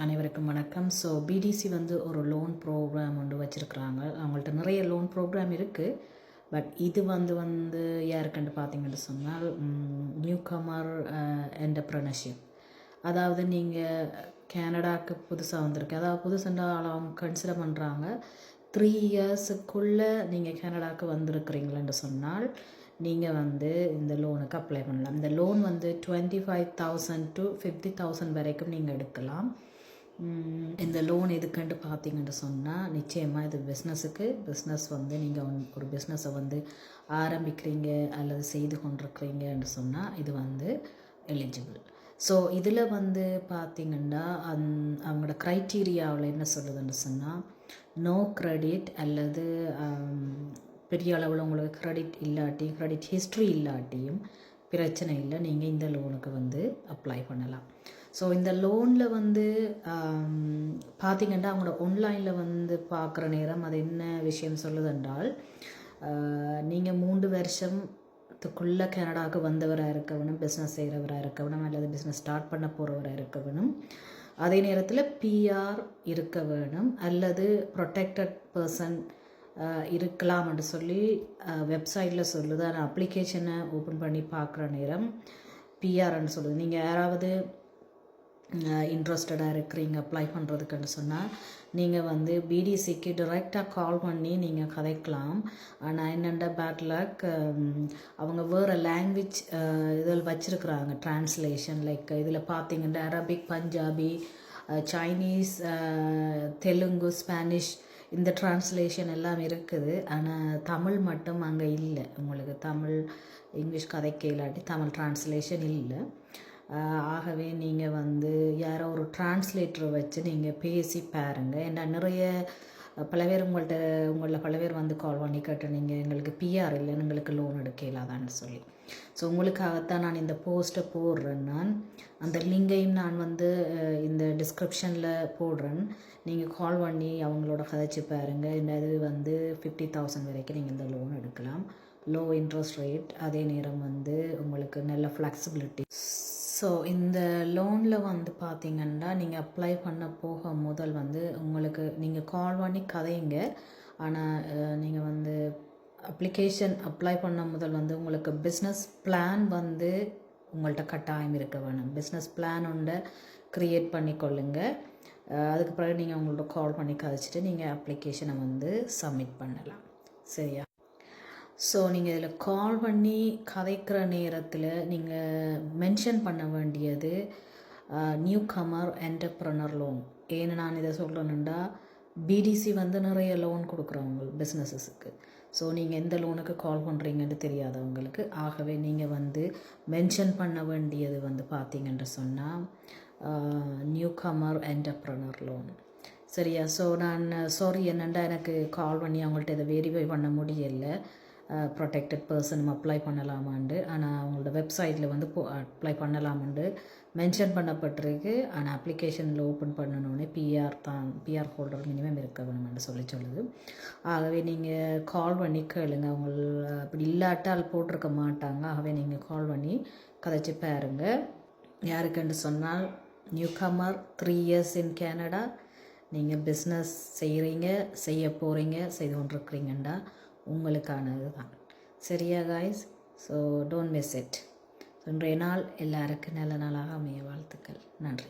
அனைவருக்கும் வணக்கம். So BDC வந்து ஒரு லோன் ப்ரோக்ராம் ஒன்று வச்சுருக்குறாங்க. அவங்கள்ட்ட நிறைய லோன் ப்ரோக்ராம் இருக்குது. பட் இது வந்து யாருக்குன்னு பார்த்தீங்கன்னு சொன்னால் நியூ கமர் என்டர்ப்ரனர்ஷிப். அதாவது நீங்கள் கனடாவுக்கு புதுசாக வந்திருக்கு, அதாவது புதுசுண்டா அவங்க கன்சிடர் பண்ணுறாங்க 3 இயர்ஸுக்குள்ளே நீங்கள் கனடாவுக்கு வந்திருக்கிறீங்களென்று சொன்னால் நீங்கள் வந்து இந்த லோனுக்கு அப்ளை பண்ணலாம். இந்த லோன் வந்து 25,000 to 50,000 வரைக்கும் நீங்கள் எடுக்கலாம். இந்த லோன் எதுக்குன்ட்டு பார்த்தீங்கன்னு சொன்னால் நிச்சயமாக இது பிஸ்னஸ் வந்து நீங்கள் ஒரு பிஸ்னஸை வந்து ஆரம்பிக்கிறீங்க அல்லது செய்து கொண்டிருக்கிறீங்கன்னு சொன்னால் இது வந்து எலிஜிபிள். ஸோ இதில் வந்து பார்த்திங்கன்னா அவங்களோட க்ரைட்டீரியாவில் என்ன சொல்லுதுன்னு சொன்னால் நோ க்ரெடிட் அல்லது பெரிய அளவில் உங்களுக்கு க்ரெடிட் ஹிஸ்ட்ரி இல்லாட்டியும் பிரச்சனை இல்லை, நீங்கள் இந்த லோனுக்கு வந்து அப்ளை பண்ணலாம். ஸோ இந்த லோனில் வந்து பார்த்திங்கன்னா அவங்களோட ஆன்லைனில் வந்து பார்க்குற நேரம் அது என்ன விஷயம் சொல்லுதென்றால் நீங்கள் 3 வருஷத்துக்குள்ளே கனடாவுக்கு வந்தவராக இருக்க வேணும், பிஸ்னஸ் செய்கிறவராக இருக்க வேணும் அல்லது பிஸ்னஸ் ஸ்டார்ட் பண்ண போகிறவராக இருக்க வேணும். அதே நேரத்தில் பிஆர் இருக்க வேணும் அல்லது ப்ரொடெக்டட் பர்சன் இருக்கலாம்னு சொல்லி வெப்சைட்டில் சொல்லுது. ஆனால் அப்ளிகேஷனை ஓப்பன் பண்ணி பார்க்குற நேரம் பிஆர்ன்னு சொல்லுது. நீங்கள் யாராவது இன்ட்ரெஸ்டடாக இருக்கிறீங்க அப்ளை பண்ணுறதுக்குன்னு சொன்னால் நீங்கள் வந்து பிடிசிக்கு டைரெக்டாக கால் பண்ணி நீங்கள் கதைக்கலாம். ஆனால் என்னென்ன பேட் லக் அவங்க வேறு லாங்குவேஜ் இதில் வச்சுருக்குறாங்க ட்ரான்ஸ்லேஷன். லைக் இதில் பார்த்தீங்கன்னா Arabic, Punjabi, Chinese, Telugu, Spanish இந்த ட்ரான்ஸ்லேஷன் எல்லாம் இருக்குது. ஆனால் தமிழ் மட்டும் அங்கே இல்லை. உங்களுக்கு தமிழ் இங்கிலீஷ் கதைக்க இல்லாட்டி தமிழ் ட்ரான்ஸ்லேஷன் இல்லை. ஆகவே நீங்கள் வந்து யாரோ ஒரு டிரான்ஸ்லேட்டரை வச்சு நீங்கள் பேசி பாருங்கள். ஏன்னா நிறைய பல பேர் உங்களில் பல பேர் வந்து கால் பண்ணி கேட்டு நீங்கள் எங்களுக்கு பிஆர் இல்லை, எங்களுக்கு லோன் எடுக்க இல்லாதான்னு சொல்லி. ஸோ உங்களுக்காகத்தான் நான் இந்த போஸ்ட்டை போடுறேன். நான் அந்த லிங்கையும் நான் வந்து இந்த டிஸ்கிரிப்ஷனில் போடுறேன். நீங்கள் கால் பண்ணி அவங்களோட கதைச்சி பாருங்கள். இந்த இது வந்து 50,000 வரைக்கும் நீங்கள் இந்த லோன் எடுக்கலாம். லோ இன்ட்ரெஸ்ட் ரேட், அதே நேரம் வந்து உங்களுக்கு நல்ல ஃப்ளெக்சிபிலிட்டி. ஸோ இந்த லோனில் வந்து பார்த்திங்கன்னா நீங்கள் அப்ளை பண்ண போக முதல் வந்து உங்களுக்கு நீங்கள் கால் பண்ணி கதைங்க. ஆனால் நீங்கள் வந்து அப்ளிகேஷன் அப்ளை பண்ண முதல் வந்து உங்களுக்கு பிஸ்னஸ் பிளான் வந்து உங்கள்கிட்ட கட்டாயம் இருக்க வேணும். பிஸ்னஸ் பிளான் ஒன்றை க்ரியேட் பண்ணிக்கொள்ளுங்க. அதுக்கு பிறகு நீங்கள் உங்களோட கால் பண்ணி கதைச்சிட்டு நீங்கள் அப்ளிகேஷனை வந்து சப்மிட் பண்ணலாம். சரியா? ஸோ நீங்கள் இதில் கால் பண்ணி கதைக்கிற நேரத்தில் நீங்கள் மென்ஷன் பண்ண வேண்டியது நியூ கமர் என்டர்ப்ரனர் லோன். ஏன்னு நான் இதை சொல்கிறேன்னுண்டா பிடிசி வந்து நிறைய லோன் கொடுக்குறவங்க பிஸ்னஸஸுக்கு. ஸோ நீங்கள் எந்த லோனுக்கு கால் பண்ணுறீங்கன்னு தெரியாதவங்களுக்கு. ஆகவே நீங்கள் வந்து மென்ஷன் பண்ண வேண்டியது வந்து பார்த்தீங்கன்னு சொன்னால் நியூ கமர் என்டர்ப்ரனர் லோன். சரியா? ஸோ நான் சாரி என்னென்னா எனக்கு கால் பண்ணி அவங்கள்ட்ட இதை வெரிஃபை பண்ண முடியலை. ப்ரொடெக்டட் பர்சனும் அப்ளை பண்ணலாமாண்டு. ஆனால் அவங்களோட வெப்சைட்டில் வந்து அப்ளை பண்ணலாமாண்டு மென்ஷன் பண்ணப்பட்டிருக்கு. ஆனால் அப்ளிகேஷனில் ஓப்பன் பண்ணணுன்னே பிஆர் ஹோல்டர் மினிமம் இருக்க வேணும்னு சொல்லுது. ஆகவே நீங்கள் கால் பண்ணி கேளுங்க. அவங்க அப்படி இல்லாட்டால் போட்டிருக்க மாட்டாங்க. ஆகவே நீங்கள் கால் பண்ணி கதைச்சி பாருங்க. யாருக்குன்னு சொன்னால் நியூ கமர் 3 years இன் கனடா, நீங்கள் பிஸ்னஸ் செய்ய போகிறீங்க, செய்து கொண்டிருக்கிறீங்கண்டா உங்களுக்கானது தான். சரியா guys? So don't miss it. இன்றைய நாள் எல்லாருக்கும் நல்ல நாளாக அமைய வாழ்த்துக்கள். நன்றி.